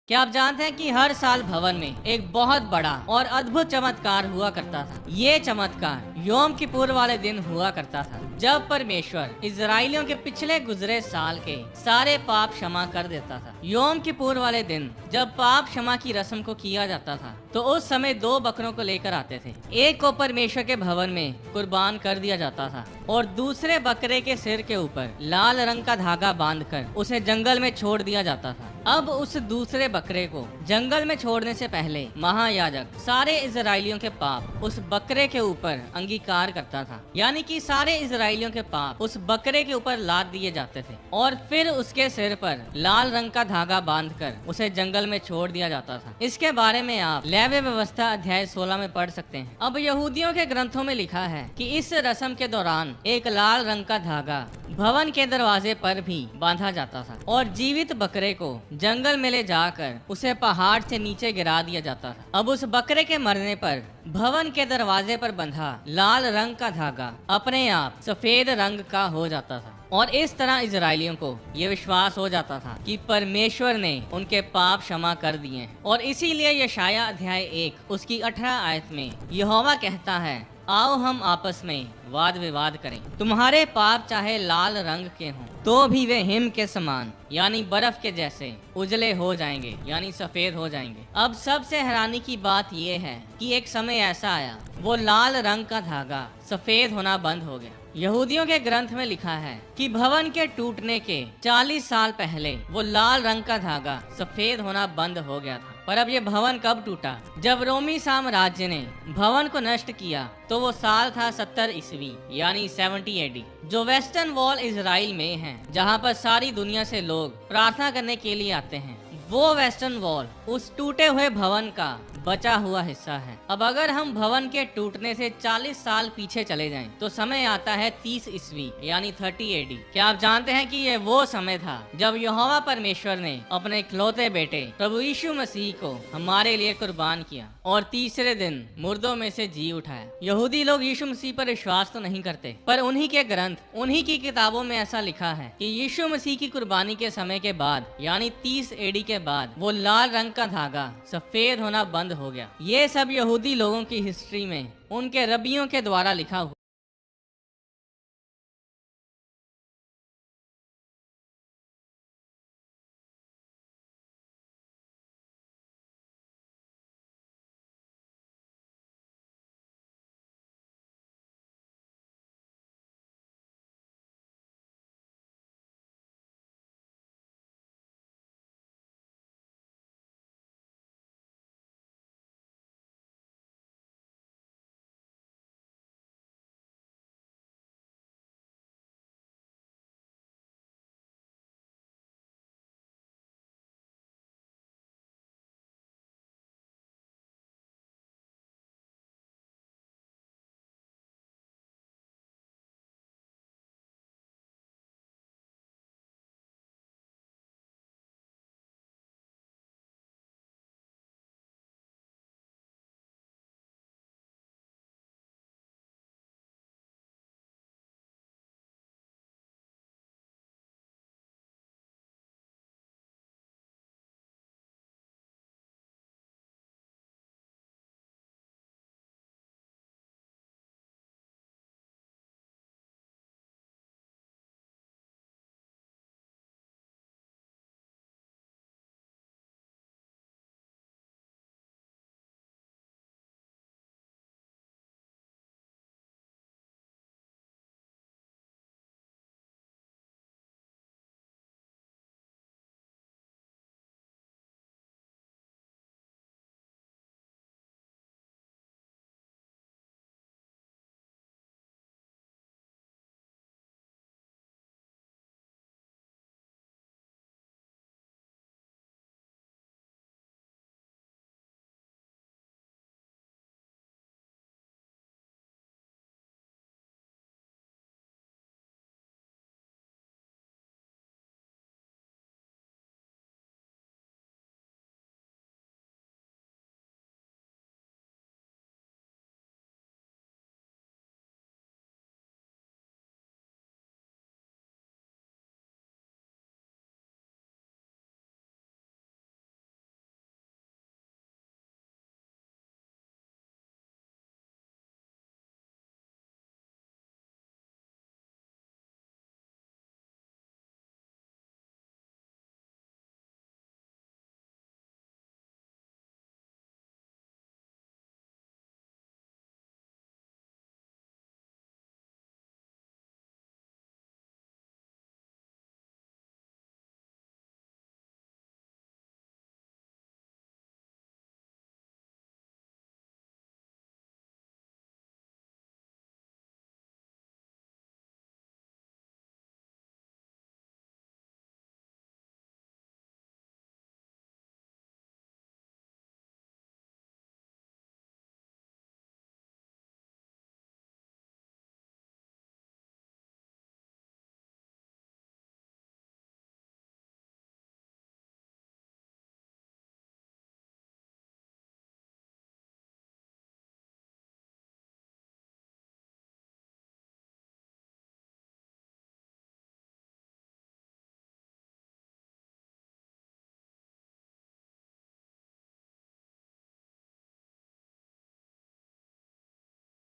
क्या आप जानते हैं कि हर साल भवन में एक बहुत बड़ा और अद्भुत चमत्कार हुआ करता था। ये चमत्कार योम किपुर वाले दिन हुआ करता था, जब परमेश्वर इजराइलियों के पिछले गुजरे साल के सारे पाप क्षमा कर देता था। योम किपुर वाले दिन जब पाप क्षमा की रस्म को किया जाता था, तो उस समय दो बकरों को लेकर आते थे। एक को परमेश्वर के भवन में कुर्बान कर दिया जाता था और दूसरे बकरे के सिर के ऊपर लाल रंग का धागा बांधकर उसे जंगल में छोड़ दिया जाता था। अब उस दूसरे बकरे को जंगल में छोड़ने से पहले महायाजक सारे इजराइलियों के पाप उस बकरे के ऊपर अंगीकार करता था, यानी कि सारे इजराइलियों के पाप उस बकरे के ऊपर लाद दिए जाते थे और फिर उसके सिर पर लाल रंग का धागा बांधकर उसे जंगल में छोड़ दिया जाता था। इसके बारे में आप लेवी व्यवस्था अध्याय 16 में पढ़ सकते हैं। अब यहूदियों के ग्रंथों में लिखा है कि इस रस्म के दौरान एक लाल रंग का धागा भवन के दरवाजे पर भी बांधा जाता था और जीवित बकरे को जंगल में ले जाकर उसे पहाड़ से नीचे गिरा दिया जाता था। अब उस बकरे के मरने पर भवन के दरवाजे पर बंधा लाल रंग का धागा अपने आप सफेद रंग का हो जाता था और इस तरह इजराइलियों को ये विश्वास हो जाता था कि परमेश्वर ने उनके पाप क्षमा कर दिए हैं। और इसीलिए यशाया अध्याय 1 उसकी 18 आयत में यहोवा कहता है, आओ हम आपस में वाद विवाद करें। तुम्हारे पाप चाहे लाल रंग के हों तो भी वे हिम के समान यानी बर्फ के जैसे उजले हो जाएंगे, यानी सफेद हो जाएंगे। अब सबसे हैरानी की बात यह है कि एक समय ऐसा आया वो लाल रंग का धागा सफेद होना बंद हो गया। यहूदियों के ग्रंथ में लिखा है कि भवन के टूटने के 40 साल पहले वो लाल रंग का धागा सफेद होना बंद हो गया था। पर अब ये भवन कब टूटा? जब रोमी साम्राज्य ने भवन को नष्ट किया तो वो साल था 70 ईस्वी यानी 70 AD, जो वेस्टर्न वॉल इजराइल में है, जहाँ पर सारी दुनिया से लोग प्रार्थना करने के लिए आते हैं। वो वेस्टर्न वॉल उस टूटे हुए भवन का बचा हुआ हिस्सा है। अब अगर हम भवन के टूटने से 40 साल पीछे चले जाएं, तो समय आता है 30 ईस्वी यानी 30 AD। क्या आप जानते हैं कि ये वो समय था जब यहोवा परमेश्वर ने अपने इकलौते बेटे प्रभु यीशु मसीह को हमारे लिए कुर्बान किया और तीसरे दिन मुर्दों में से जी उठाया। यहूदी लोग यीशु मसीह पर विश्वास तो नहीं करते, पर उन्हीं के ग्रंथ, उन्हीं की किताबों में ऐसा लिखा है कि यीशु मसीह की कुर्बानी के समय के बाद यानी 30 AD के बाद वो लाल रंग का धागा सफेद होना बंद हो गया। ये सब यहूदी लोगों की हिस्ट्री में उनके रबियों के द्वारा लिखा हुआ।